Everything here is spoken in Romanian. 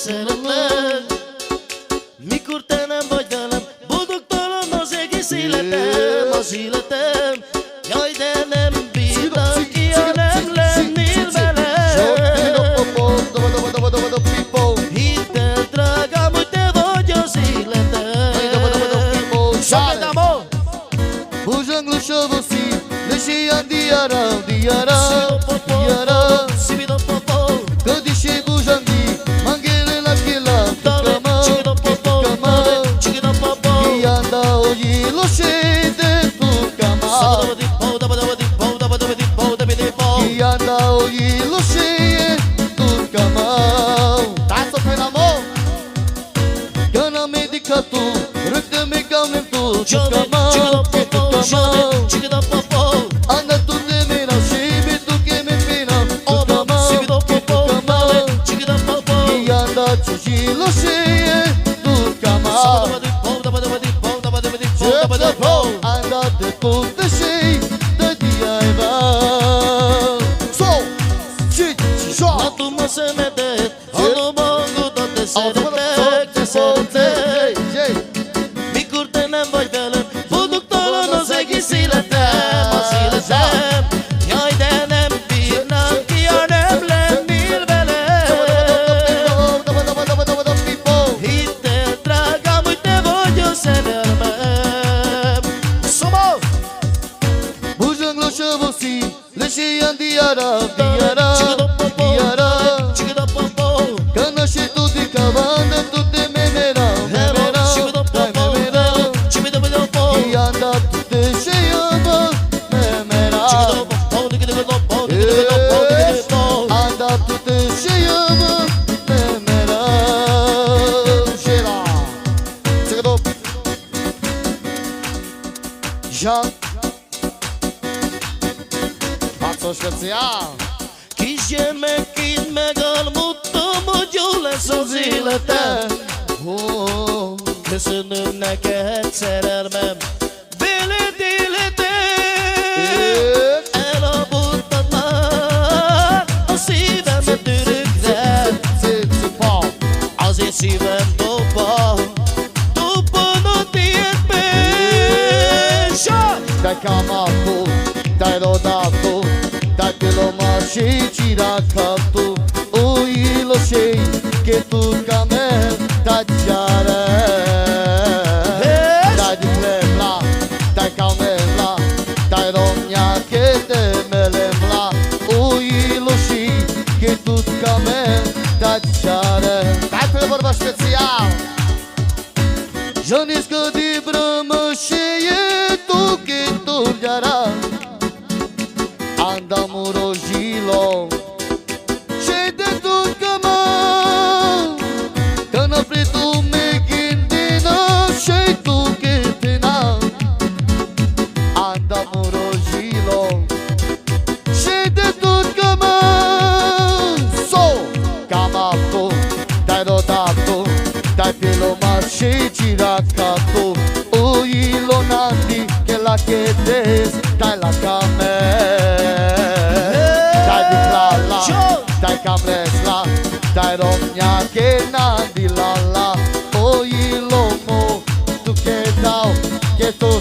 szeretlek. Mikor te nem vagy velem, boldogtalan az egész életem, az életem. Jaj, de nem bírnám ki, ha nem lennél velem. Hidd el, drágám, hogy te vagy az életem. Bujang lu shovosi, leshi andiara, diara, diara. Kadishi bujangi, mangele la kila, kama, kama. Yanda oyi lo shede tu kama. Yanda oyi lo shede tu kama. Taso penamo, gana medica tu, rukte me gaunem tu, kama. Anda tu de mera, shibi tu que me pena, tu kama, kama. Yanda chuji lo shede tu kama. Anda de tu de shede de diaiva. So, shit, shot. Atuma semedet, alobangu da te szeretlek, te szeretlek. Mikor te nem vagy velem, boldogtalan az egész életem, az életem. Jaj, de nem bírnám ki, ha nem lennél velem. Hidd el, drágám, hogy te vagy a szerelmem. Szóval! Bujang lo shovosi, leshi andiara, diara, diara. Kanashi tu di kavanda tu te memera, memera, memera. Yanda tu te sheyama, memera. Anda tu te sheyama, memera. Shera. Segado. Jean. Paco special. Kisgyermekként megalmodtam, hogy jó lesz az életem. Köszönöm neked, szerelmem, veled életem. Elraboltad már a szívemet örökre, azért szívem dobban a tiédben. Dai kamato, dai rodato, dai pelo machi tiracato. Oi lo sei che tu camel dai chiara. Dai di plebla, dai camela, dai romnia che te melembla. Oi lo sei che tu camel dai chiara. Dai pe vorba special. Janiscă de brămă și e tu che tu giara. Andam rojilo și de tu cama. Că n-a tu me gândina și tu che te na. Andam rojilo și de tu cama. So, cama tu, dai rodato, dai pelo machi tiracato. Oi lo nandi che la chedes, dai la camel. Dai di plala, dai camresla, dai romnia che nandi la la. Oi lo mo, tu che dau, che tu